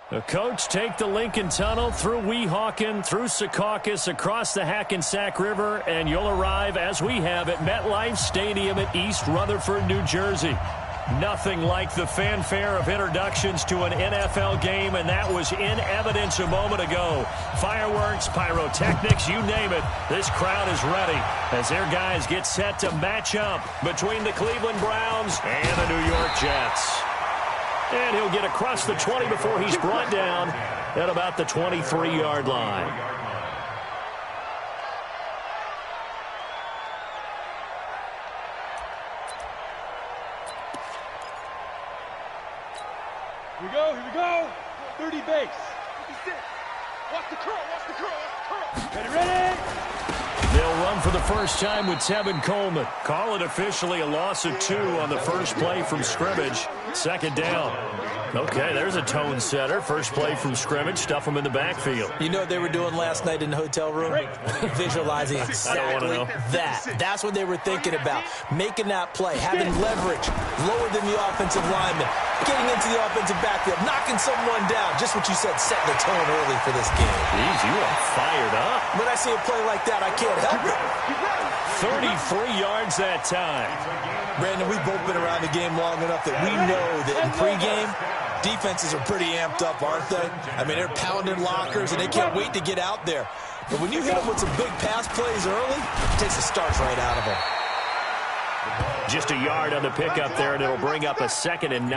The coach take the Lincoln Tunnel through Weehawken, through Secaucus, across the Hackensack River, and you'll arrive, as we have, at MetLife Stadium at East Rutherford, New Jersey. Nothing like the fanfare of introductions to an NFL game, and that was in evidence a moment ago. Fireworks, pyrotechnics, you name it. This crowd is ready as their guys get set to match up between the Cleveland Browns and the New York Jets. And he'll get across the 20 before he's brought down at about the 23-yard line. Here we go. 30 base. 56. Watch the curl. Ready. They'll run for the first time with Tevin Coleman. Call it officially a loss of 2 on the first play from scrimmage. Second down. Okay, there's a tone setter. First play from scrimmage. Stuff them in the backfield. You know what they were doing last night in the hotel room? Visualizing exactly that. That's what they were thinking about. Making that play, having leverage, lower than the offensive lineman, getting into the offensive backfield, knocking someone down. Just what you said, setting the tone early for this game. Jeez, you are fired up. When I see a play like that, I can't help it. 33 yards that time. Brandon, we've both been around the game long enough that we know that in pregame, defenses are pretty amped up, aren't they? I mean, they're pounding lockers, and they can't wait to get out there. But when you hit them with some big pass plays early, it takes the starch right out of them. Just a yard on the pickup there, and it'll bring up a 2nd and 9.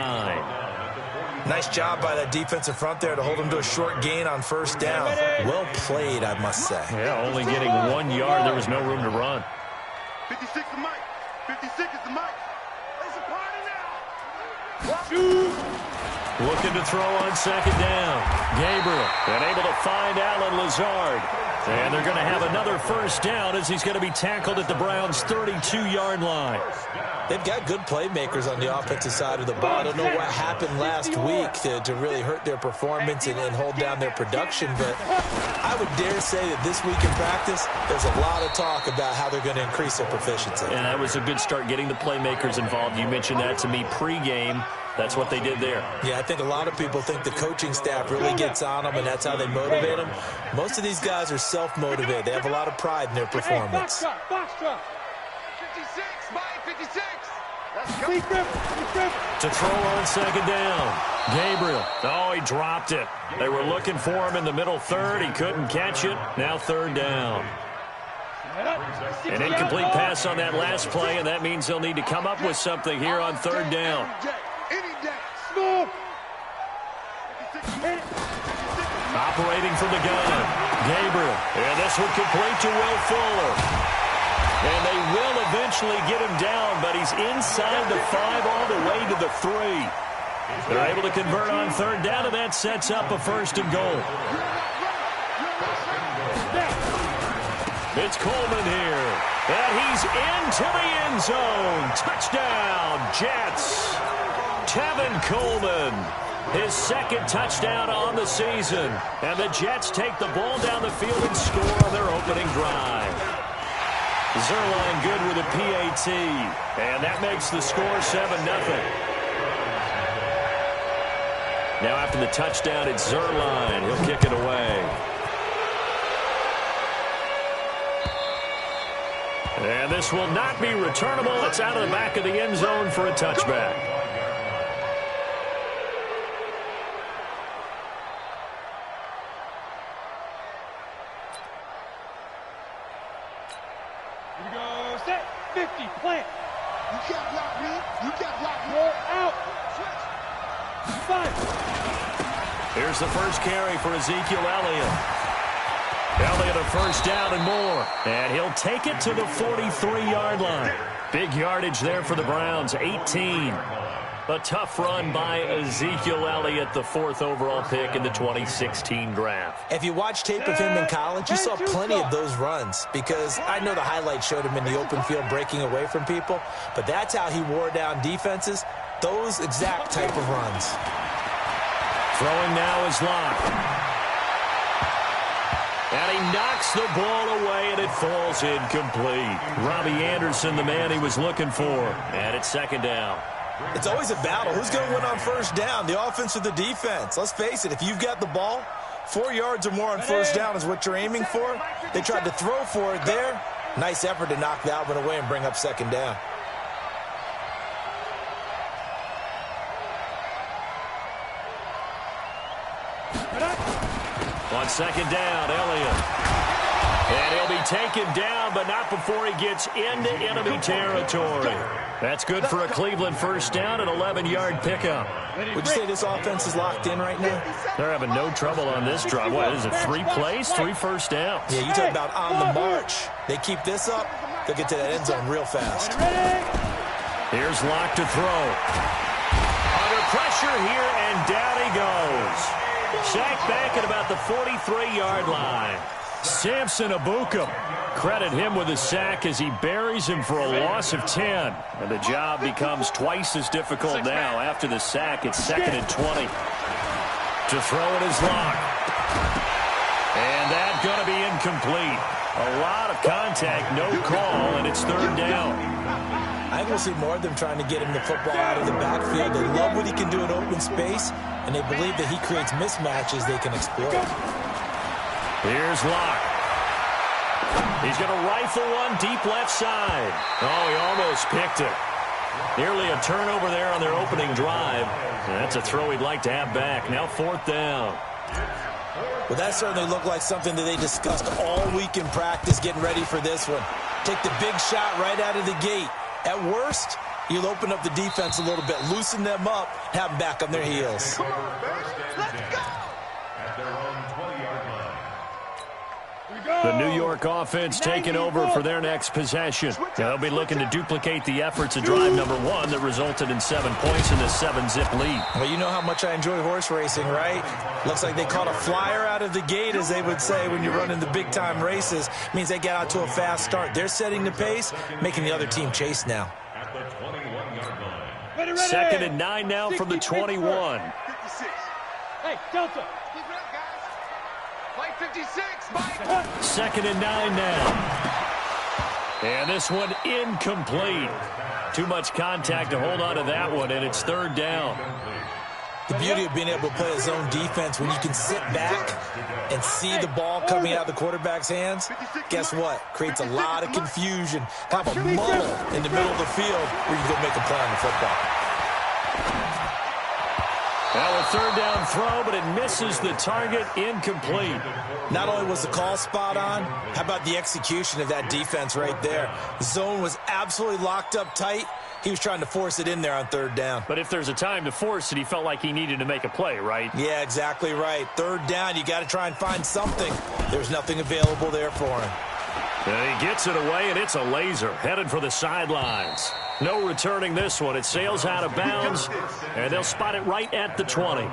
Nice job by that defensive front there to hold them to a short gain on first down. Well played, I must say. Yeah, only getting 1 yard. There was no room to run. 56 is Mike. 56 is the Mike. It's a party now. Looking to throw on second down. Gabriel and able to find Alan Lazard. And they're going to have another first down as he's going to be tackled at the Browns' 32-yard line. They've got good playmakers on the offensive side of the ball. I don't know what happened last week to really hurt their performance and hold down their production, but I would dare say that this week in practice, there's a lot of talk about how they're going to increase their proficiency. And that was a good start getting the playmakers involved. You mentioned that to me pregame. That's what they did there. Yeah, I think a lot of people think the coaching staff really gets on them, and that's how they motivate them. Most of these guys are self-motivated. They have a lot of pride in their performance. 56, Mike, 56. To throw on second down. Gabriel. Oh, he dropped it. They were looking for him in the middle third. He couldn't catch it. Now third down. An incomplete pass on that last play, and that means they'll need to come up with something here on third down. Operating from the gun. Gabriel. And this one complete to Will Fuller. And they will eventually get him down, but he's inside the 5 all the way to the 3. They're able to convert on third down, and that sets up a 1st and goal. It's Coleman here. And he's into the end zone. Touchdown, Jets. Tevin Coleman. His 2nd touchdown on the season. And the Jets take the ball down the field and score on their opening drive. Zerline good with a PAT. And that makes the score 7-0. Now after the touchdown, it's Zerline. He'll kick it away. And this will not be returnable. It's out of the back of the end zone for a touchback. Here we go. Set. 50. Plant. You can't block me. You can't block me. Roll out. Switch. 5. Here's the first carry for Ezekiel Elliott. Elliott a first down and more. And he'll take it to the 43-yard line. Big yardage there for the Browns, 18. A tough run by Ezekiel Elliott, the 4th overall pick in the 2016 draft. If you watch tape of him in college, you saw plenty of those runs, because I know the highlights showed him in the open field breaking away from people, but that's how he wore down defenses, those exact type of runs. Throwing now is Locke. And he knocks the ball away, and it falls incomplete. Robbie Anderson, the man he was looking for. And it's 2nd down. It's always a battle. Who's going to win on first down, the offense or the defense? Let's face it, if you've got the ball, 4 yards or more on first down is what you're aiming for. They tried to throw for it there. Nice effort to knock that one away and bring up second down. On second down, Elliott. And he'll be taken down, but not before he gets into enemy territory. That's good for a Cleveland first down, an 11-yard pickup. Would you say this offense is locked in right now? They're having no trouble on this drive. What is it, 3 plays, 3 first downs? Yeah, you talk about on the march. They keep this up, they'll get to that end zone real fast. Here's Locke to throw. Under pressure here, and down he goes. Sacked back at about the 43-yard line. Samson Abukum. Credit him with a sack as he buries him for a loss of 10. And the job becomes twice as difficult now. After the sack, it's 2nd and 20. To throw it is Locke. And that's going to be incomplete. A lot of contact, no call, and it's 3rd down. I think we'll see more of them trying to get him the football out of the backfield. They love what he can do in open space, and they believe that he creates mismatches they can exploit. Here's Locke. He's going to rifle one deep left side. Oh, he almost picked it. Nearly a turnover there on their opening drive. That's a throw he'd like to have back. Now 4th down. Well, that certainly looked like something that they discussed all week in practice getting ready for this one. Take the big shot right out of the gate. At worst, you'll open up the defense a little bit, loosen them up, have them back on their heels. Come on, let's go! At their own 20-yard line. The New York offense taking over for their next possession. They'll be looking to duplicate the efforts of drive number 1 that resulted in 7 points in the 7-zip lead. Well, you know how much I enjoy horse racing, right? Looks like they caught a flyer out of the gate, as they would say when you're running the big-time races. Means they get out to a fast start. They're setting the pace, making the other team chase now. At the 21-yard line. 2nd and 9 now from the 21. 56. Hey, Delta. Keep it up, guys. Play 56, Mike. 2nd and 9 now. And this one incomplete. Too much contact to hold on to that one, and it's 3rd down. The beauty of being able to play a zone defense when you can sit back and see the ball coming out of the quarterback's hands, guess what? Creates a lot of confusion. Kind of a muddle in the middle of the field where you can go make a play on the football. Now a 3rd down throw, but it misses the target, incomplete. Not only was the call spot on, how about the execution of that defense right there? The zone was absolutely locked up tight. He was trying to force it in there on 3rd down. But if there's a time to force it, he felt like he needed to make a play, right? Yeah, exactly right. 3rd down, you got to try and find something. There's nothing available there for him. And he gets it away, and it's a laser, headed for the sidelines. No returning this one. It sails out of bounds, and they'll spot it right at the 20.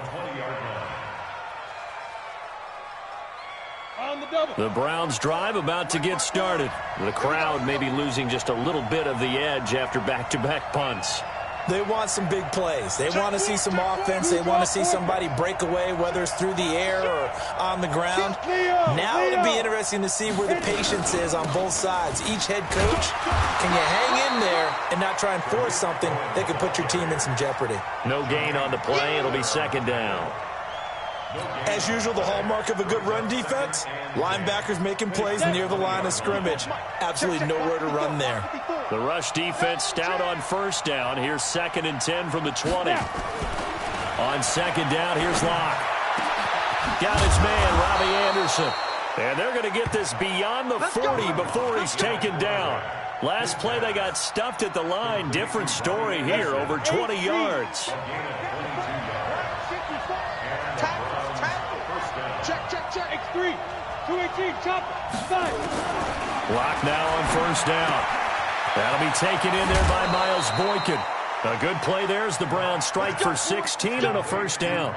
The Browns drive about to get started. The crowd may be losing just a little bit of the edge after back-to-back punts. They want some big plays. They want to see some offense. They want to see somebody break away, whether it's through the air or on the ground. Now it'll be interesting to see where the patience is on both sides. Each head coach, can you hang in there and not try and force something that could put your team in some jeopardy? No gain on the play. It'll be 2nd down. As usual, the hallmark of a good run defense, linebackers making plays near the line of scrimmage. Absolutely nowhere to run there. The rush defense stout on 1st down. Here's 2nd and 10 from the 20. On 2nd down, here's Locke. Got his man, Robbie Anderson. And they're going to get this beyond the 40 before he's taken down. Last play, they got stuffed at the line. Different story here, over 20 yards. Check. X3. 218. Chop. 5. Locke now on 1st down. That'll be taken in there by Miles Boykin. A good play there as the Browns strike for 16 on a 1st down.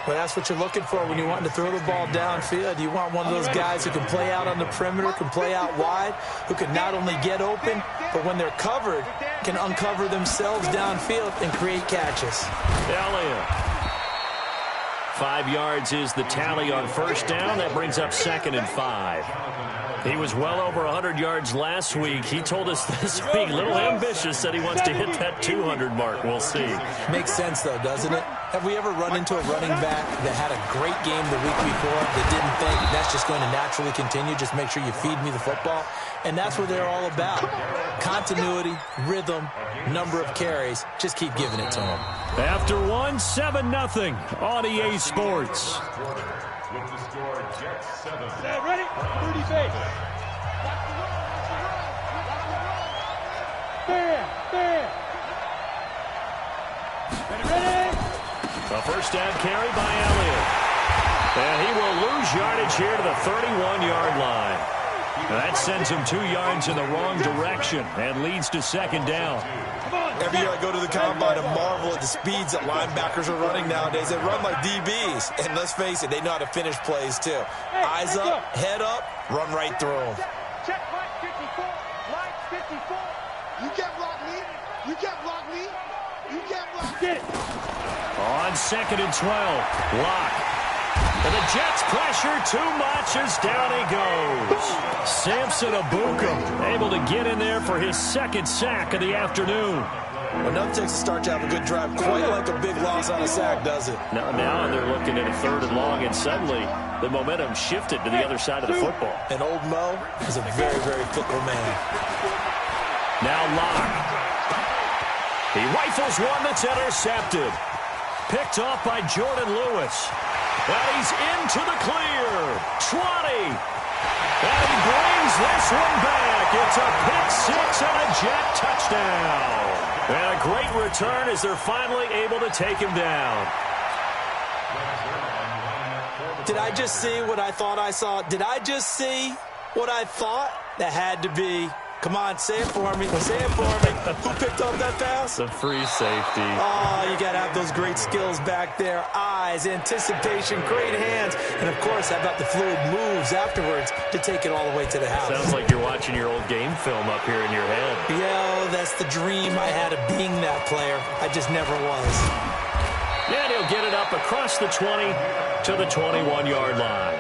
Well, that's what you're looking for when you want to throw the ball downfield. You want one of those guys who can play out on the perimeter, can play out wide, who can not only get open, but when they're covered, can uncover themselves downfield and create catches. Elliott. 5 yards is the tally on first down. That brings up 2nd and 5. He was well over 100 yards last week. He told us this week, a little ambitious, that he wants to hit that 200 mark. We'll see. Makes sense, though, doesn't it? Have we ever run into a running back that had a great game the week before that didn't think that's just going to naturally continue? Just make sure you feed me the football. And that's what they're all about. Continuity, rhythm, number of carries. Just keep giving it to them. After 1, 7-0 on EA Sports. With the score, Jets 7. Ready? 30 base. Bam! Ready? A first down carry by Elliott. And he will lose yardage here to the 31-yard line. That sends him 2 yards in the wrong direction and leads to 2nd down. Every year I go to the combine and marvel at the speeds that linebackers are running nowadays. They run like DBs. And let's face it, they know how to finish plays too. Eyes up, head up, run right through them. Check line 54. Line 54. You can't block me. You can't block me. You can't block me. Get it. On 2nd and 12. Lock. And the Jets pressure too much as down he goes. Samson Abuka able to get in there for his 2nd sack of the afternoon. Enough takes to start to have a good drive, quite like a big loss on a sack, does it? Now they're looking at a 3rd and long, and suddenly the momentum shifted to the other side of the football. And old Mo is a very, very fickle man. Now Locke. He rifles one that's intercepted. Picked off by Jordan Lewis. And he's into the clear. 20. And he brings this one back. It's a pick 6 and a Jet touchdown. And a great return as they're finally able to take him down. Did I just see what I thought I saw? Did I just see what I thought? That had to be. Come on, say it for me. Say it for me. Who picked up that pass? The free safety. Oh, you got to have those great skills back there. Eyes, anticipation, great hands. And, of course, how about the fluid moves afterwards to take it all the way to the house? Sounds like you're watching your old game film up here in your head. Yeah, that's the dream I had of being that player. I just never was. And he'll get it up across the 20 to the 21-yard line.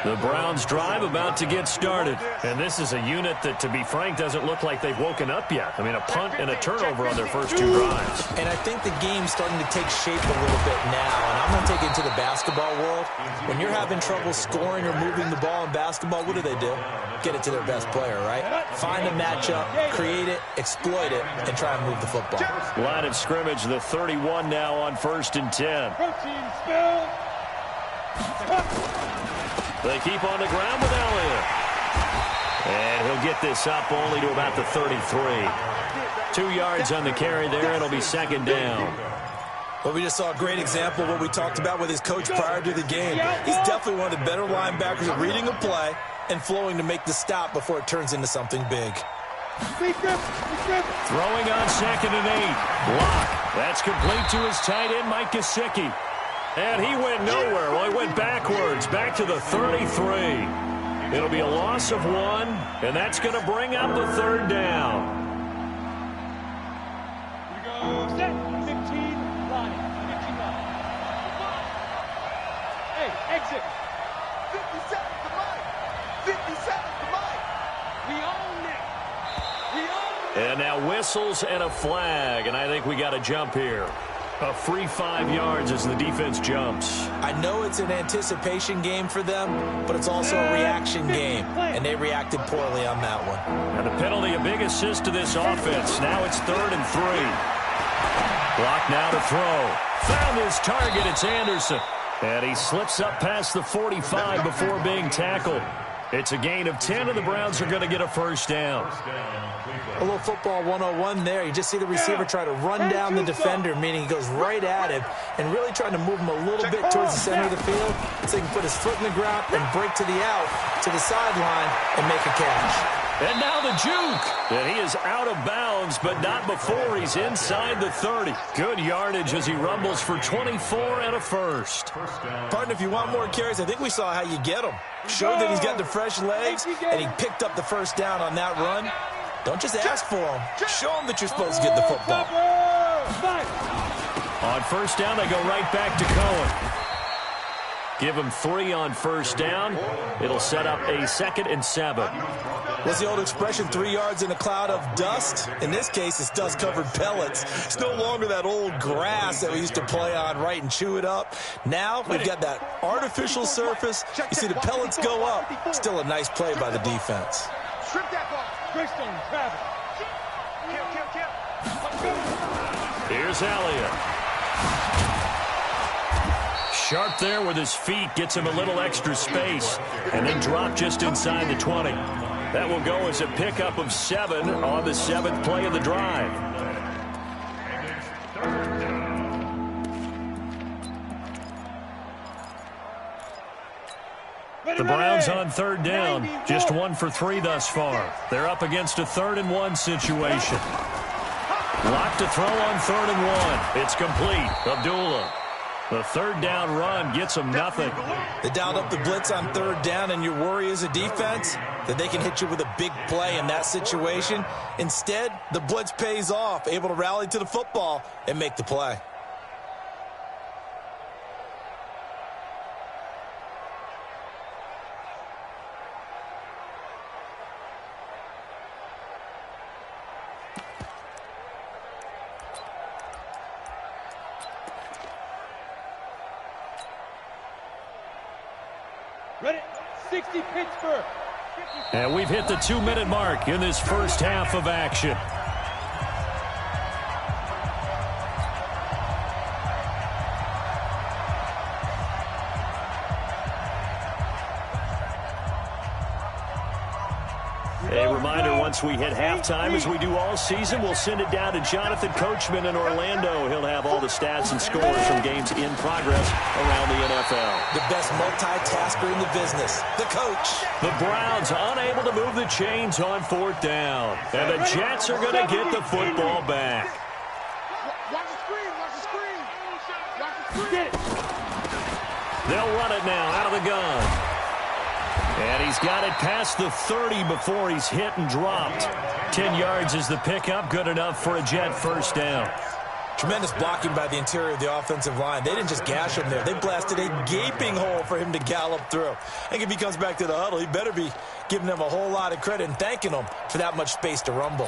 The Browns drive about to get started. And this is a unit that, to be frank, doesn't look like they've woken up yet. I mean, a punt and a turnover on their first 2 drives. And I think the game's starting to take shape a little bit now. And I'm going to take it into the basketball world. When you're having trouble scoring or moving the ball in basketball, what do? Get it to their best player, right? Find a matchup, create it, exploit it, and try and move the football. Line of scrimmage, the 31 now on 1st and 10. Protein spill. They keep on the ground with Elliott. And he'll get this up only to about the 33. 2 yards on the carry there. It'll be 2nd down. Well, we just saw a great example of what we talked about with his coach prior to the game. He's definitely one of the better linebackers at reading a play and flowing to make the stop before it turns into something big. Throwing on 2nd and 8. Block. That's complete to his tight end, Mike Gesicki. And he went nowhere. Well, he went backwards, back to the 33. It'll be a loss of 1, and that's going to bring up the 3rd down. Here we go. Set. 15 line. 15 line. Hey, exit. 57 to Mike. 57 to Mike. We own it. We own it. And now whistles and a flag, and I think we got a jump here. A free 5 yards as the defense jumps. I know it's an anticipation game for them, but it's also a reaction game, and they reacted poorly on that one. And the penalty, a big assist to this offense. Now it's 3rd and 3. Block now to throw. Found his target. It's Anderson. And he slips up past the 45 before being tackled. It's a gain of 10, and the Browns are going to get a first down. A little football 101 there. You just see the receiver try to run down the defender, meaning he goes right at him and really trying to move him a little bit towards the center of the field so he can put his foot in the ground and break to the out, to the sideline, and make a catch. And now the juke. And he is out of bounds, but not before he's inside the 30. Good yardage as he rumbles for 24 and a first. Partner, if you want more carries, I think we saw how you get them. Showed that he's got the fresh legs, and he picked up the first down on that run. Don't just ask for them. Show them that you're supposed to get the football. On On first down, they go right back to Cohen. Give him 3 on first down. It'll set up a 2nd and 7. What's the old expression, 3 yards in a cloud of dust? In this case, it's dust-covered pellets. It's no longer that old grass that we used to play on, right, and chew it up. Now we've got that artificial surface. You see the pellets go up. Still a nice play by the defense. Strip that ball. Greystone, Travis. Here's Elliott. Sharp there with his feet. Gets him a little extra space. And then drop just inside the 20. That will go as a pickup of 7 on the 7th play of the drive. The Browns on third down. Just 1 for 3 thus far. They're up against a 3rd and 1 situation. Lock to throw on 3rd and 1. It's complete. Abdullah. The 3rd down run gets them nothing. They dialed up the blitz on 3rd down, and your worry as a defense that they can hit you with a big play in that situation. Instead, the blitz pays off, able to rally to the football and make the play. Ready? 60 Pittsburgh. And we've hit the 2-minute mark in this first half of action. A reminder, once we hit halftime, as we do all season, we'll send it down to Jonathan Coachman in Orlando. He'll have all the stats and scores from games in progress around the NFL. The best multitasker in the business, the coach. The Browns unable to move the chains on 4th down. And the Jets are going to get the football back. Watch the screen, watch the screen. Watch the screen. They'll run it now out of the gun. And he's got it past the 30 before he's hit and dropped. 10 yards is the pickup, good enough for a Jet first down. Tremendous blocking by the interior of the offensive line. They didn't just gash him there. They blasted a gaping hole for him to gallop through. I think if he comes back to the huddle, he better be giving them a whole lot of credit and thanking them for that much space to rumble.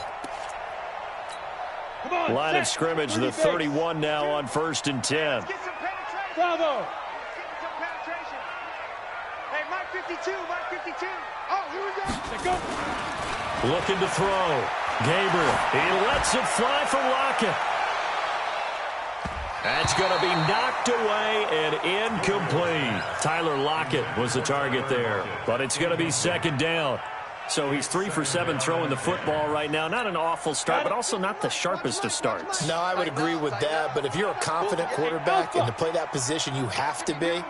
Line of scrimmage, the 31 now on 1st and 10. Bravo. Hey, Mike 52, Mike 52. Oh, here we go. Looking to throw. Gabriel, he lets it fly for Lockett. That's going to be knocked away and incomplete. Tyler Lockett was the target there, but it's going to be 2nd down. So he's 3 for 7 throwing the football right now. Not an awful start, but also not the sharpest of starts. No, I would agree with that. But if you're a confident quarterback and to play that position, you have to be.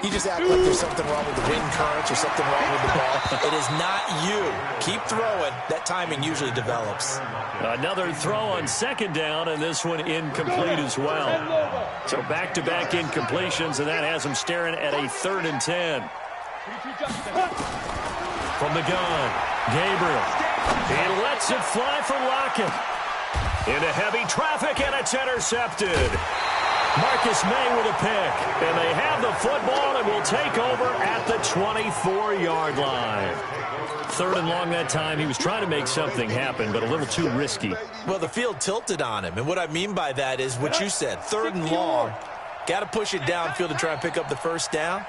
You just act like there's something wrong with the wind currents or something wrong with the ball. It is not you. Keep throwing. That timing usually develops. Another throw on 2nd down, and this one incomplete as well. So back-to-back incompletions, and that has him staring at a 3rd and 10. From the gun, Gabriel. He lets it fly for Lockett. Into heavy traffic, and it's intercepted. Marcus May with a pick. And they have the football and will take over at the 24-yard line. 3rd and long that time. He was trying to make something happen, but a little too risky. Well, the field tilted on him. And what I mean by that is what you said. 3rd and long. Got to push it downfield to try and pick up the first down.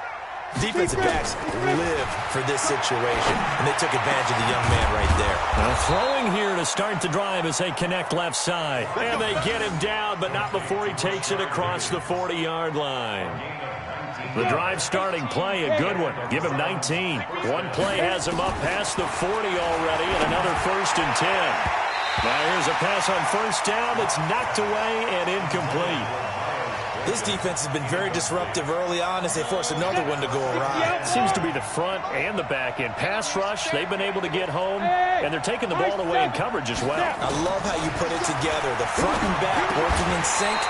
Defensive backs live for this situation, and they took advantage of the young man right there. Now throwing here to start the drive as they connect left side. And they get him down, but not before he takes it across the 40-yard line. The drive starting play, a good one. Give him 19. One play has him up past the 40 already, and another 1st and 10. Now here's a pass on 1st down that's knocked away and incomplete. This defense has been very disruptive early on as they force another one to go awry. Seems to be the front and the back end. Pass rush, they've been able to get home, and they're taking the ball away in coverage as well. I love how you put it together. The front and back working in sync,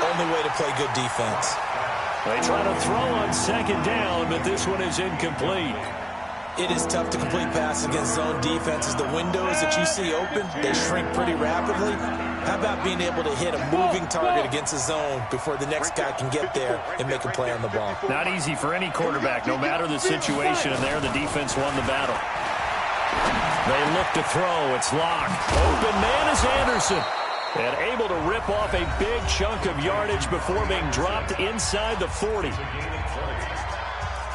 only way to play good defense. They try to throw on 2nd down, but this one is incomplete. It is tough to complete passes against zone defenses. The windows that you see open, they shrink pretty rapidly. How about being able to hit a moving target against the zone before the next guy can get there and make a play on the ball? Not easy for any quarterback, no matter the situation, and there the defense won the battle. They look to throw. It's locked. Open man is Anderson. And able to rip off a big chunk of yardage before being dropped inside the 40.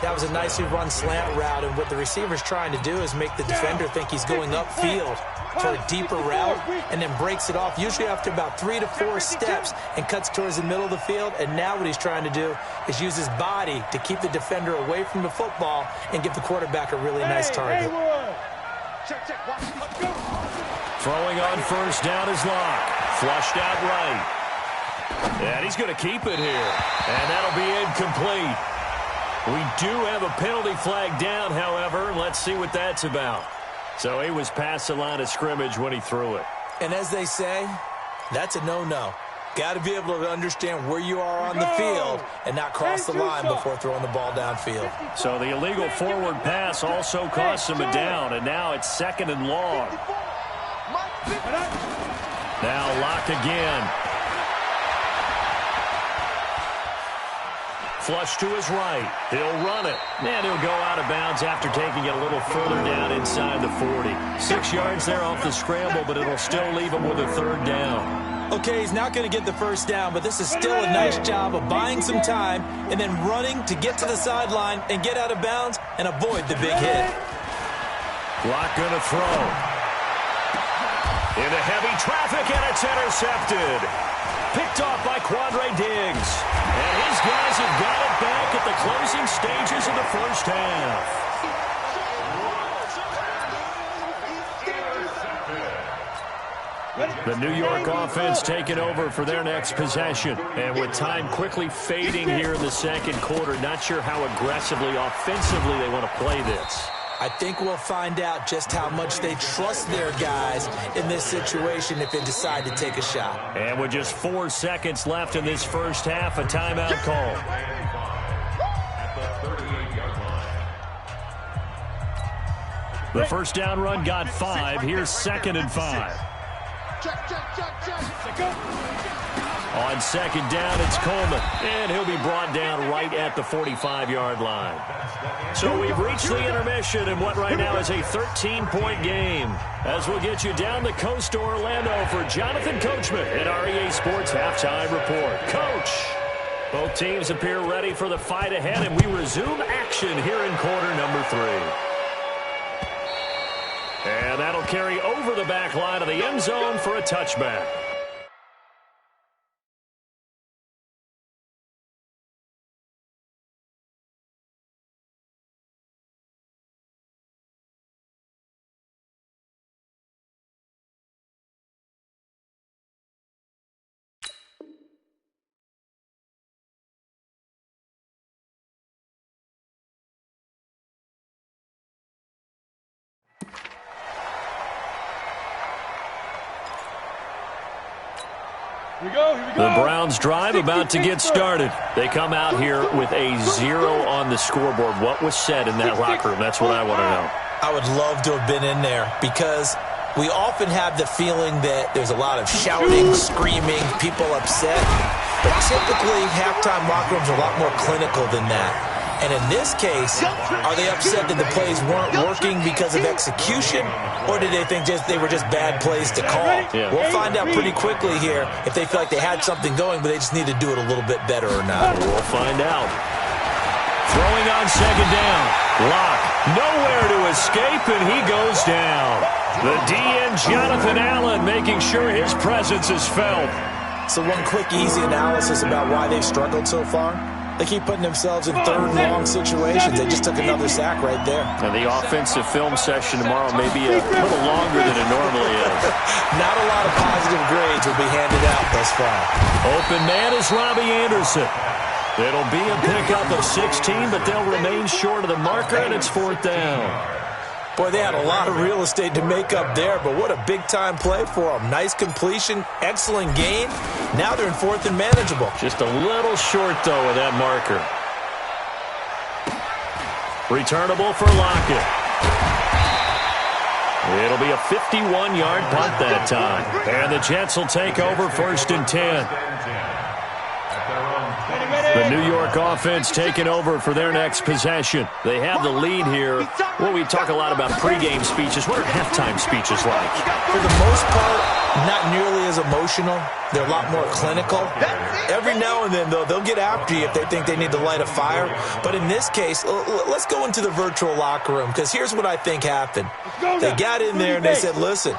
That was a nicely run slant route, and what the receiver's trying to do is make the defender think he's going upfield for a deeper route and then breaks it off, usually after about 3 to 4 steps, and cuts towards the middle of the field. And now what he's trying to do is use his body to keep the defender away from the football and give the quarterback a really nice target. Throwing on first down is Locke. Flushed out right. And he's going to keep it here. And that'll be incomplete. We do have a penalty flag down, however. Let's see what that's about. So he was past the line of scrimmage when he threw it. And as they say, that's a no-no. Got to be able to understand where you are on the field and not cross the line before throwing the ball downfield. So the illegal forward pass also cost him a down, and now it's 2nd and long. Now Locke again. Flush to his right. He'll run it. And he'll go out of bounds after taking it a little further down inside the 40. 6 yards there off the scramble, but it'll still leave him with a 3rd down. Okay, he's not going to get the first down, but this is still a nice job of buying some time and then running to get to the sideline and get out of bounds and avoid the big hit. Locke going to throw. Into heavy traffic, and it's intercepted. Picked off by Quandre Diggs. And his guys have got it back at the closing stages of the first half. The New York offense taking over for their next possession. And with time quickly fading here in the 2nd quarter, not sure how aggressively, offensively they want to play this. I think we'll find out just how much they trust their guys in this situation if they decide to take a shot. And with just 4 seconds left in this first half, a timeout call. The first down run got 5. Here's 2nd and 5. On 2nd down, it's Coleman. And he'll be brought down right at the 45-yard line. So we've reached the intermission in what right now is a 13-point game. As we'll get you down the coast to Orlando for Jonathan Coachman at our EA Sports Halftime Report. Coach, both teams appear ready for the fight ahead, and we resume action here in quarter number 3. And that'll carry over the back line of the end zone for a touchback. The Browns drive about to get started. They come out here with a 0 on the scoreboard. What was said in that locker room? That's what I want to know. I would love to have been in there because we often have the feeling that there's a lot of shouting, screaming, people upset. But typically, halftime locker rooms are a lot more clinical than that. And in this case, are they upset that the plays weren't working because of execution, or did they think they were just bad plays to call? Yeah. We'll find out pretty quickly here if they feel like they had something going, but they just need to do it a little bit better or not. We'll find out. Throwing on 2nd down. Locke nowhere to escape, and he goes down. The DN, Jonathan Allen, making sure his presence is felt. So one quick, easy analysis about why they've struggled so far. They keep putting themselves in 3rd and long situations. They just took another sack right there. And the offensive film session tomorrow may be a little longer than it normally is. Not a lot of positive grades will be handed out thus far. Open man is Robbie Anderson. It'll be a pickup of 16, but they'll remain short of the marker, and it's 4th down. Boy, they had a lot of real estate to make up there, but what a big-time play for them. Nice completion, excellent gain. Now they're in 4th and manageable. Just a little short, though, of that marker. Returnable for Lockett. It'll be a 51-yard punt that time. And the Jets will take over 1st and 10. The New York offense taking over for their next possession. They have the lead here. Well, we talk a lot about pregame speeches. What are halftime speeches like? For the most part, not nearly as emotional. They're a lot more clinical. Every now and then, though, they'll get after you if they think they need to light a fire. But in this case, let's go into the virtual locker room, because here's what I think happened. They got in there and they said, listen,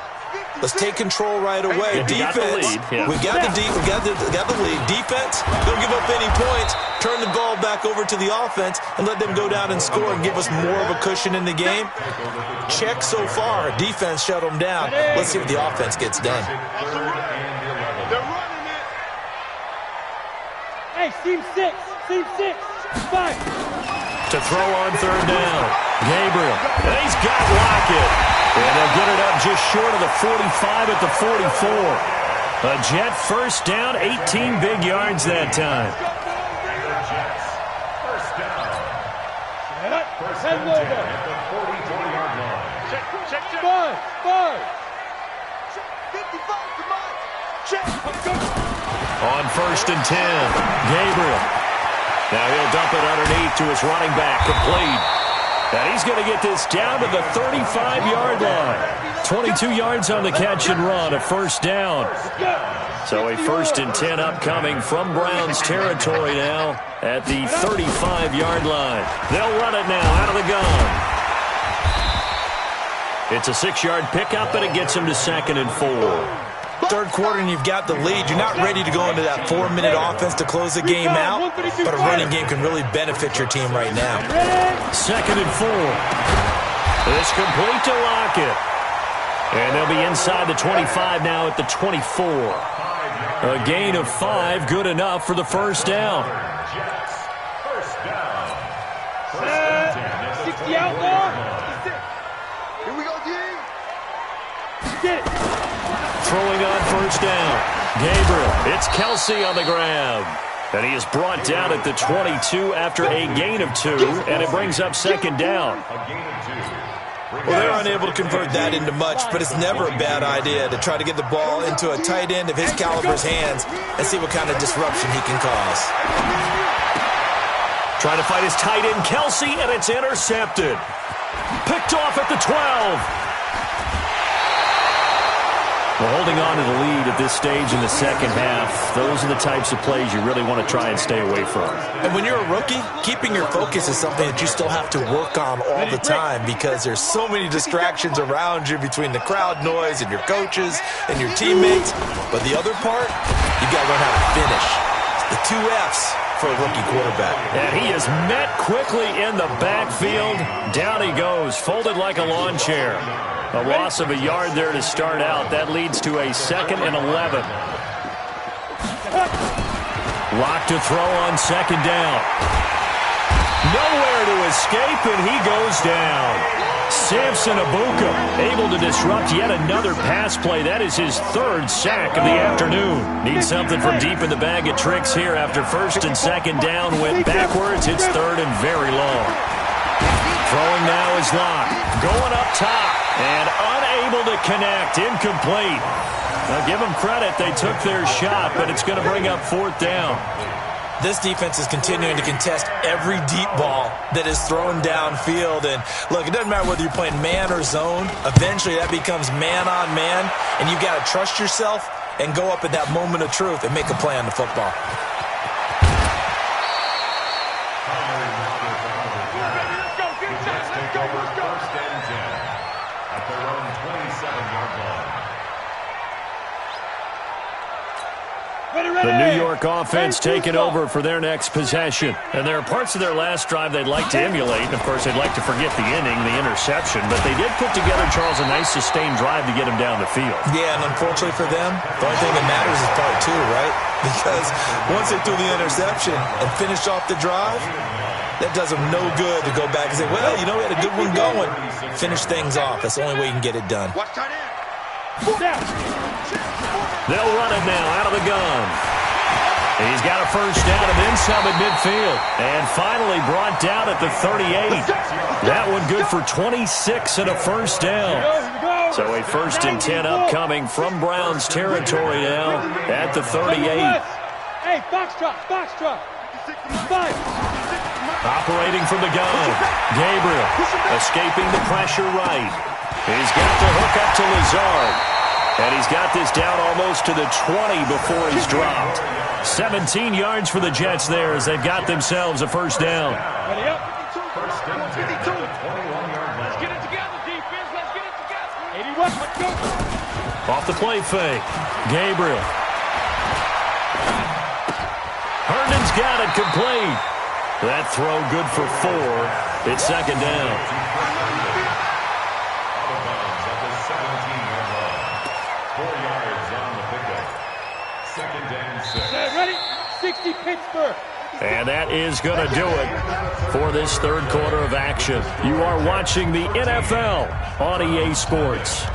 let's take control right away. Defense, we got the lead. Defense, don't give up any points. Turn the ball back over to the offense and let them go down and score and give us more of a cushion in the game. Check so far. Defense shut them down. Let's see what the offense gets done. Hey, team 6, 5. To throw on 3rd down. Gabriel. And he's got Lockett. And they'll get it up just short of the 45 at the 44. A Jet 1st down, 18 big yards that time. Head logo. At the 44-yard line. Check. 5. 55, come on. Check. On 1st and 10, Gabriel. Now he'll dump it underneath to his running back, complete. And he's going to get this down to the 35-yard line. 22 yards on the catch and run, a 1st down. So a 1st and 10 upcoming from Browns territory now at the 35-yard line. They'll run it now out of the gun. It's a 6-yard pickup, and it gets him to 2nd and 4. Third quarter and you've got the lead. You're not ready to go into that 4-minute offense to close the game out, but a running game can really benefit your team right now. 2nd and 4. It's complete to Lockett. And they'll be inside the 25 now at the 24. A gain of 5, good enough for the 1st down. 60 outlaw. Here we go, D. Get it. Throwing on 1st down. Gabriel, it's Kelsey on the grab. And he is brought down at the 22 after a gain of 2, and it brings up 2nd down. Well, they're unable to convert that into much, but it's never a bad idea to try to get the ball into a tight end of his caliber's hands and see what kind of disruption he can cause. Trying to fight his tight end, Kelsey, and it's intercepted. Picked off at the 12. Well, holding on to the lead at this stage in the second half, those are the types of plays you really want to try and stay away from. And when you're a rookie, keeping your focus is something that you still have to work on all the time because there's so many distractions around you between the crowd noise and your coaches and your teammates. But the other part, you got to learn how to finish. The 2 F's for a rookie quarterback. And he is met quickly in the backfield. Down he goes, folded like a lawn chair. A loss of a yard there to start out. That leads to a 2nd and 11. Locked to throw on 2nd down. Nowhere to escape, and he goes down. Samson Abuka able to disrupt yet another pass play. That is his 3rd sack of the afternoon. Needs something from deep in the bag of tricks here after 1st and 2nd down. Went backwards. It's 3rd and very long. Throwing now is Locke. Going up top. And unable to connect. Incomplete. Now give them credit. They took their shot, but it's going to bring up 4th down. This defense is continuing to contest every deep ball that is thrown downfield. And look, it doesn't matter whether you're playing man or zone. Eventually that becomes man on man. And you've got to trust yourself and go up at that moment of truth and make a play on the football. The New York offense taking over for their next possession. And there are parts of their last drive they'd like to emulate. Of course, they'd like to forget the inning, the interception. But they did put together, Charles, a nice sustained drive to get him down the field. Yeah, and unfortunately for them, the only thing that matters is part 2, right? Because once they threw the interception and finished off the drive, that does them no good to go back and say, well, you know, we had a good one going. Finish things off. That's the only way you can get it done. Watch tight end. They'll run it now out of the gun. He's got a 1st down and then some at midfield. And finally brought down at the 38. That one good for 26 and a 1st down. Here we go. So a 1st and 10 upcoming from Browns territory now at the 38. Hey, box drop. 5. Operating from the gun. Gabriel escaping the pressure right. He's got the hook up to Lazard. And he's got this down almost to the 20 before he's dropped. 17 yards for the Jets there as they've got themselves a 1st down. Ready up. First down, 52. 21-yard line. Let's get it together, defense. Let's get it together. 81, let's go. Off the play fake. Gabriel. Herndon's got it complete. That throw good for 4. It's 2nd down. Out of bounds at the 17-yard line. 4 yards on the pickup. 2nd and 6. Ready? 60 Pittsburgh. And that is going to do it for this 3rd quarter of action. You are watching the NFL on EA Sports.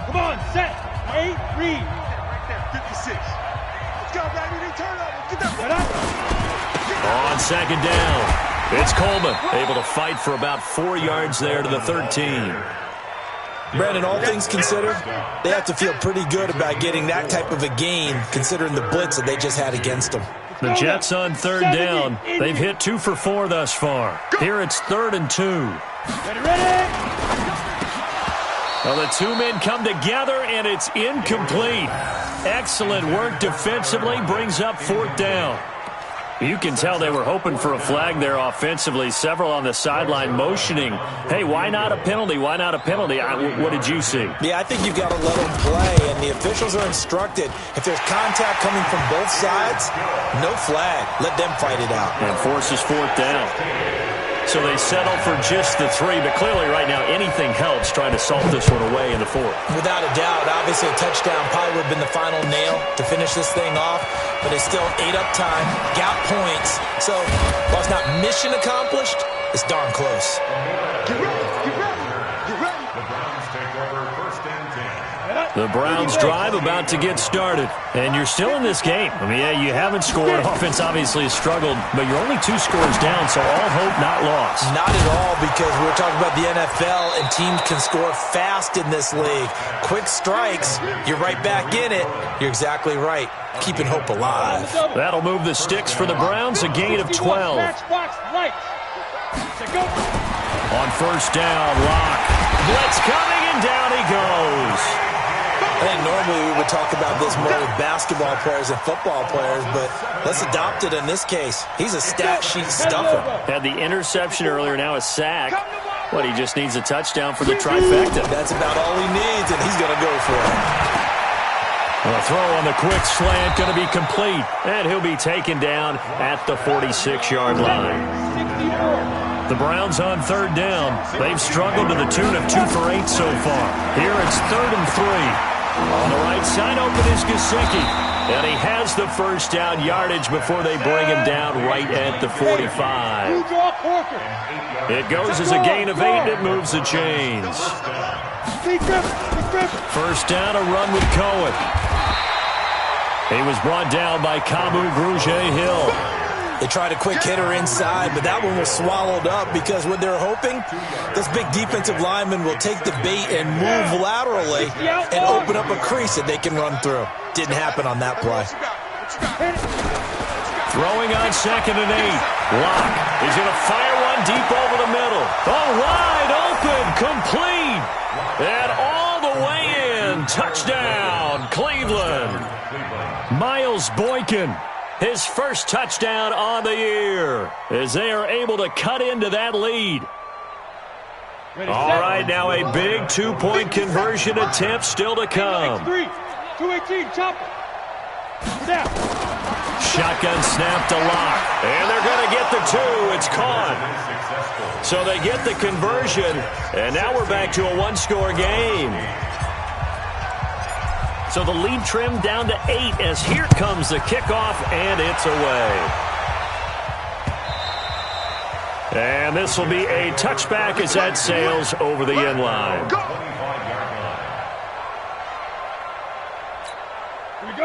Come on, set. 8, read. Right there, 56. Let's go, baby. They turn over. Get that Get up. On 2nd down, it's Coleman able to fight for about 4 yards there to the 13. Brandon, all things considered, they have to feel pretty good about getting that type of a gain considering the blitz that they just had against them. The Jets on 3rd down. They've hit 2 for 4 thus far. Here it's 3rd and 2. Ready. Well, the 2 men come together, and it's incomplete. Excellent work defensively, brings up 4th down. You can tell they were hoping for a flag there offensively. Several on the sideline motioning, hey, why not a penalty? Why not a penalty? What did you see? Yeah, I think you've got to let them play, and the officials are instructed. If there's contact coming from both sides, no flag. Let them fight it out. And forces 4th down. So they settle for just the 3, but clearly right now anything helps trying to salt this one away in the 4th. Without a doubt, obviously a touchdown probably would have been the final nail to finish this thing off, but it's still 8 up time, got points. So while it's not mission accomplished, it's darn close. Get ready. Get ready. Get ready. The Browns take over 1st and 10. The Browns drive about to get started, and you're still in this game. I mean, yeah, you haven't scored. Offense obviously has struggled, but you're only 2 scores down, so all hope not lost. Not at all, because we're talking about the NFL, and teams can score fast in this league. Quick strikes, you're right back in it. You're exactly right. Keeping hope alive. That'll move the sticks for the Browns, a gain of 12. Matchbox right. Go. On 1st down, Lock. Blitz coming, and down he goes. I think normally we would talk about this more with basketball players and football players, but let's adopt it in this case. He's a stat sheet stuffer. Had the interception earlier, now a sack. What, he just needs a touchdown for the trifecta. That's about all he needs, and he's going to go for it. A throw on the quick slant going to be complete, and he'll be taken down at the 46-yard line. The Browns on 3rd down. They've struggled to the tune of 2 for 8 so far. Here it's 3rd and 3. On the right side open is Gesicki. And he has the 1st down yardage before they bring him down right at the 45. It goes as a gain of 8, and it moves the chains. 1st down, a run with Cohen. He was brought down by Kamu Grugier-Hill. They tried a quick hitter inside, but that one was swallowed up because what they're hoping, this big defensive lineman will take the bait and move laterally and open up a crease that they can run through. Didn't happen on that play. Throwing on 2nd and 8. Lock is going to fire one deep over the middle. Oh, wide open, complete. And all the way in. Touchdown, Cleveland. Miles Boykin. His 1st touchdown on the year as they are able to cut into that lead. All right, now a big 2-point conversion attempt still to come. 218, chop it. Shotgun snap to Lock. And they're going to get the 2. It's caught. So they get the conversion, and now we're back to a 1-score game. So the lead trimmed down to 8 as here comes the kickoff, and it's away. And this will be a touchback as that sails over the end line.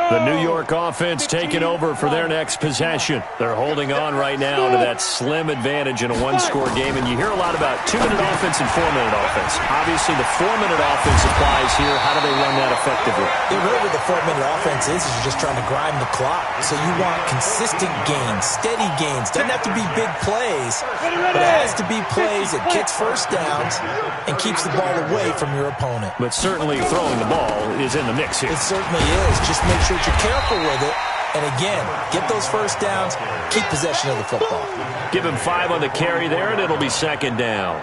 The New York offense taking over for their next possession. They're holding on right now to that slim advantage in a one-score game, and you hear a lot about 2-minute offense and 4-minute offense. Obviously, the 4-minute offense applies here. How do they run that effectively? Yeah, really what the 4-minute offense is you're just trying to grind the clock. So you want consistent gains, steady gains. Doesn't have to be big plays, but it has to be plays that gets first downs and keeps the ball away from your opponent. But certainly throwing the ball is in the mix here. It certainly is. Just make sure you're careful with it. And again, get those first downs, keep possession of the football. Give him 5 on the carry there, and it'll be second down.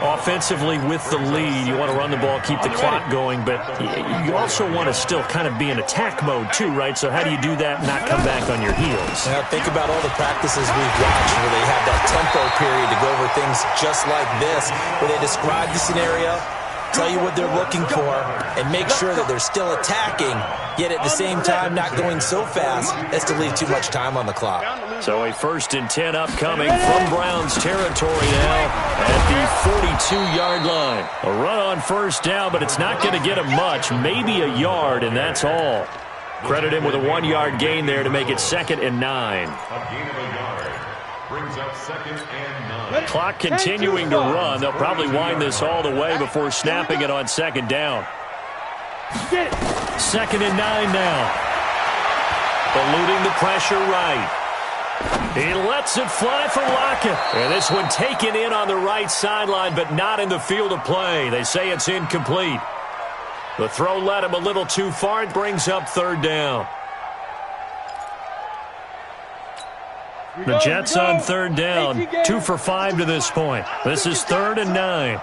Offensively with the lead, you want to run the ball, keep the clock going, but you also want to still kind of be in attack mode too, right? So how do you do that and not come back on your heels? Now, think about all the practices we've watched where they have that tempo period to go over things just like this, where they describe the scenario, tell you what they're looking for, and make sure that they're still attacking, yet at the same time not going so fast as to leave too much time on the clock. So a 1st and 10 upcoming from Browns territory now at the 42-yard line. A run on first down, but it's not going to get him much, maybe a yard, and that's all. Credit him with a 1-yard gain there to make it 2nd and 9. A gain of a yard brings up 2nd and 9. Clock continuing to run. They'll probably wind this all the way before snapping it on 2nd down. 2nd and 9 now. Eluding the pressure right. He lets it fly for Lockett. And this one taken in on the right sideline, but not in the field of play. They say it's incomplete. The throw led him a little too far. It brings up 3rd down. The Jets on 3rd down. 2 for 5 to this point. This is 3rd and 9.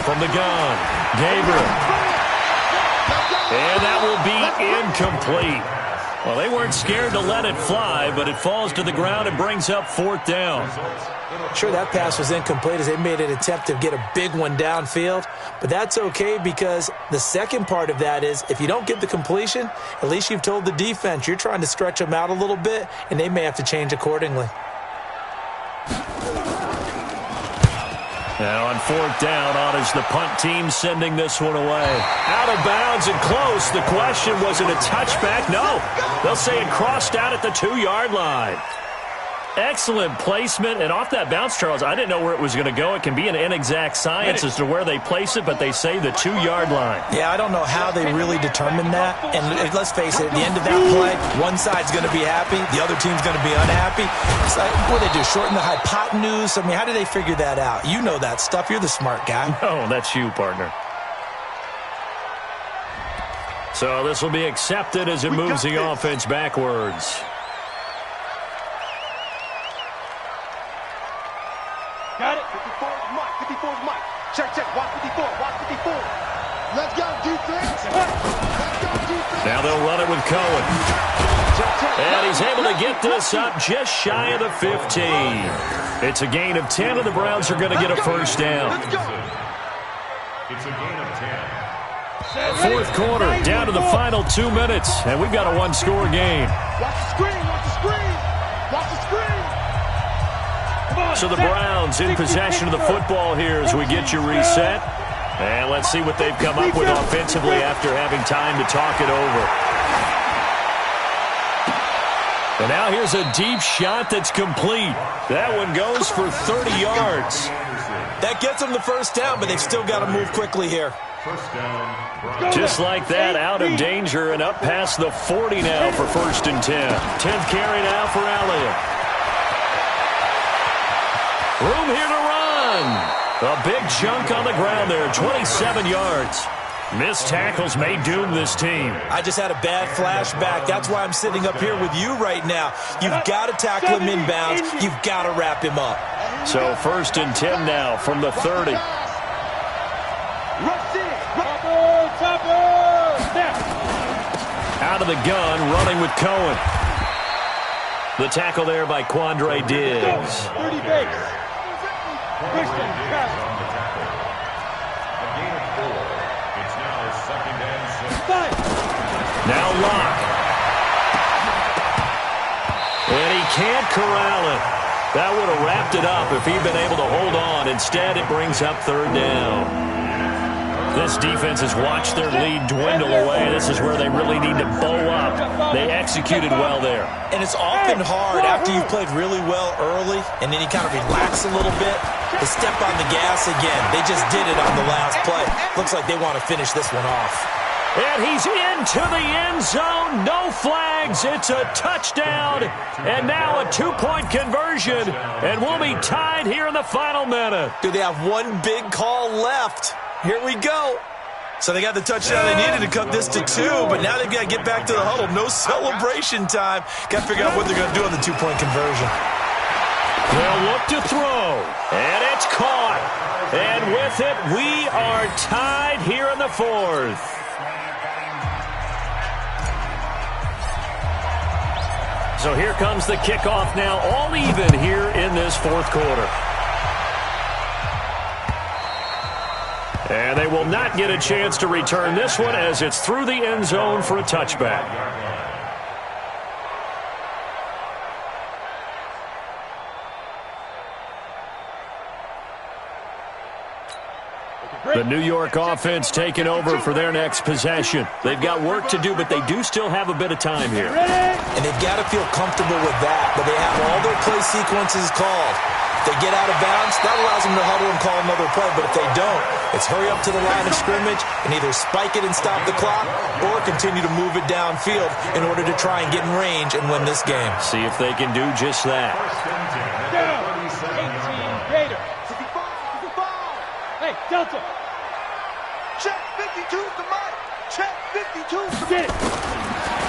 From the gun, Gabriel. And that will be incomplete. Well, they weren't scared to let it fly, but it falls to the ground and brings up 4th down. Sure, that pass was incomplete as they made an attempt to get a big one downfield, but that's okay because the second part of that is if you don't get the completion, at least you've told the defense you're trying to stretch them out a little bit, and they may have to change accordingly. Now on 4th down, on is the punt team sending this one away. Out of bounds and close. The question, was it a touchback? No. They'll say it crossed out at the 2-yard line. Excellent placement, and off that bounce, Charles, I didn't know where it was going to go. It can be an inexact science as to where they place it, but they say the 2-yard line. Yeah, I don't know how they really determined that. And let's face it, at the end of that play, one side's going to be happy, the other team's going to be unhappy. It's like, what do they do, shorten the hypotenuse? I mean, how do they figure that out? You know that stuff. You're the smart guy. No, that's you, partner. So this will be accepted as it moves the offense backwards. Got it. 54 is Mike. 54 is Mike. Check, check. Watch 54. Watch 54. Let's go, defense. Let's go, defense. Now they'll run it with Cohen. And he's able to get this up just shy of the 15. It's a gain of 10, and the Browns are going to get a first down. It's a gain of 10. 4th quarter, down to the final 2 minutes, and we've got a 1-score game. Watch the screen. Watch the screen. Watch the screen. So the Browns in possession of the football here as we get you reset. And let's see what they've come up with offensively after having time to talk it over. And now here's a deep shot that's complete. That one goes for 30 yards. That gets them the first down, but they've still got to move quickly here. First down. Just like that, out of danger and up past the 40 now for 1st and 10. 10th carry now for Elliott. Room here to run. A big chunk on the ground there, 27 yards. Missed tackles may doom this team. I just had a bad flashback. That's why I'm sitting up here with you right now. You've got to tackle him inbounds. You've got to wrap him up. So 1st and 10 now from the 30. Out of the gun, running with Cohen. The tackle there by Quandre Diggs. 30 base. Christian, now Locke. And he can't corral it. That would have wrapped it up if he'd been able to hold on. Instead, it brings up 3rd down. This defense has watched their lead dwindle away. This is where they really need to bow up. They executed well there. And it's often hard after you've played really well early and then you kind of relax a little bit to step on the gas again. They just did it on the last play. Looks like they want to finish this one off. And he's into the end zone. No flags. It's a touchdown. And now a two-point conversion. And we'll be tied here in the final minute. Do they have one big call left? Here we go. So they got the touchdown they needed to cut this to 2, but now they've got to get back to the huddle. No celebration time. Got to figure out what they're going to do on the two-point conversion. They'll look to throw. And it's caught. And with it, we are tied here in the fourth. So here comes the kickoff now, all even here in this fourth quarter. And they will not get a chance to return this one as it's through the end zone for a touchback. The New York offense taking over for their next possession. They've got work to do, but they do still have a bit of time here. And they've got to feel comfortable with that, but they have all their play sequences called. If they get out of bounds, that allows them to huddle and call another play, but if they don't, it's hurry up to the line of scrimmage and either spike it and stop the clock or continue to move it downfield in order to try and get in range and win this game. See if they can do just that. Down. 18 Gator. Hey, Delta. Check 52's the mic. Check 52's the Get it.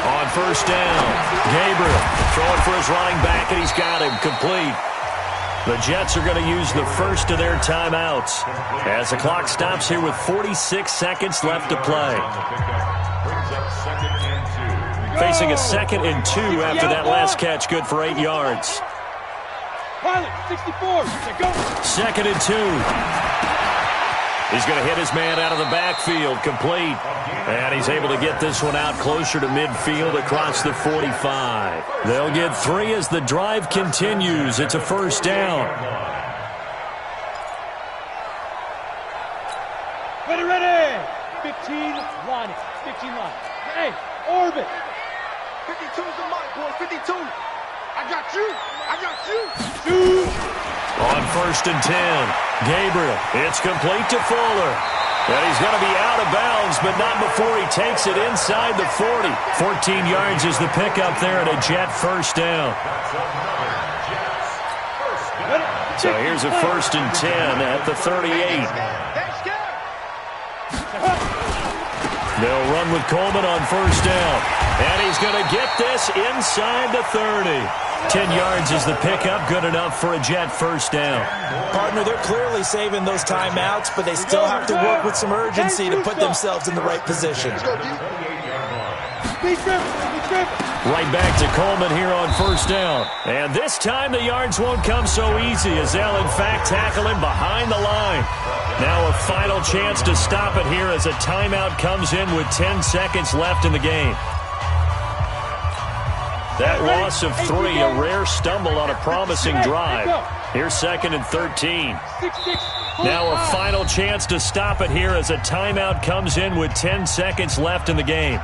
On first down, Gabriel throwing for his running back, and he's got him complete. The Jets are going to use the first of their timeouts as the clock stops here with 46 seconds left to play. Facing a 2nd and 2 after that last catch, good for 8 yards. Pilot, 64. Go. 2nd and 2. He's going to hit his man out of the backfield, complete. And he's able to get this one out closer to midfield across the 45. They'll get 3 as the drive continues. It's a first down. Ready. 15 line. 15 line. Hey, orbit. 52's the mic, boy. 52. I got you. Shoot. On first and 10, Gabriel. It's complete to Fuller. And he's going to be out of bounds, but not before he takes it inside the 40. 14 yards is the pickup there at a Jet first down. So here's a first and 10 at the 38. They'll run with Coleman on first down. And he's going to get this inside the 30. 10 yards is the pickup, good enough for a Jet first down. Partner, they're clearly saving those timeouts, but they still have to work with some urgency to put themselves in the right position. Right back to Coleman here on first down. And this time the yards won't come so easy as they'll in fact tackle him behind the line. Now a final chance to stop it here as a timeout comes in with 10 seconds left in the game. That loss of 3, a rare stumble on a promising drive. Here's 2nd and 13. Now a final chance to stop it here as a timeout comes in with 10 seconds left in the game.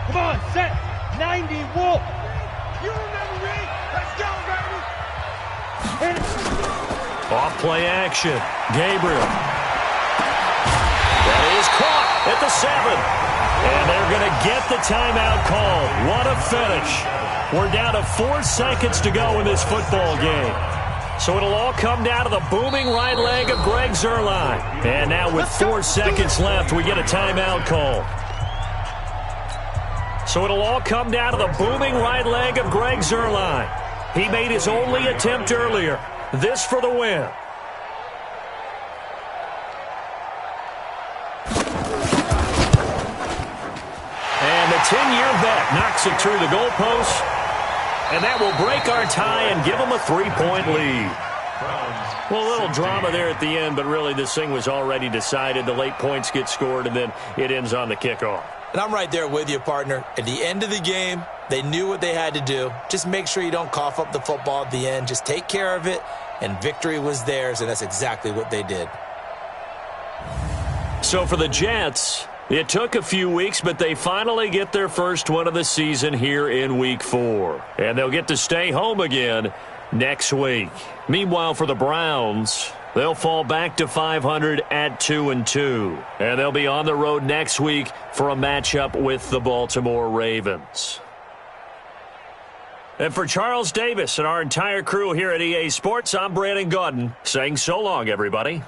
Come on, set. 90 Wolf. You remember me? Let's go, baby. Off play action. Gabriel. That is caught at the 7. And they're going to get the timeout call. What a finish. We're down to 4 seconds to go in this football game. So it'll all come down to the booming right leg of Greg Zuerlein. And now with 4 seconds left, we get a timeout call. So it'll all come down to the booming right leg of Greg Zuerlein. He made his only attempt earlier. This for the win. And the 10-year vet knocks it through the goalpost. And that will break our tie and give them a 3-point lead. Well, a little drama there at the end, but really this thing was already decided. The late points get scored, and then it ends on the kickoff. And I'm right there with you, partner. At the end of the game, They knew what they had to do. Just make sure you don't cough up the football at the end. Just take care of it, and victory was theirs, and that's exactly what they did. So for the Jets, it took a few weeks, but they finally get their first one of the season here in Week 4. And they'll get to stay home again next week. Meanwhile, for the Browns, they'll fall back to 500 at 2-2. And they'll be on the road next week for a matchup with the Baltimore Ravens. And for Charles Davis and our entire crew here at EA Sports, I'm Brandon Gaudin saying so long, everybody.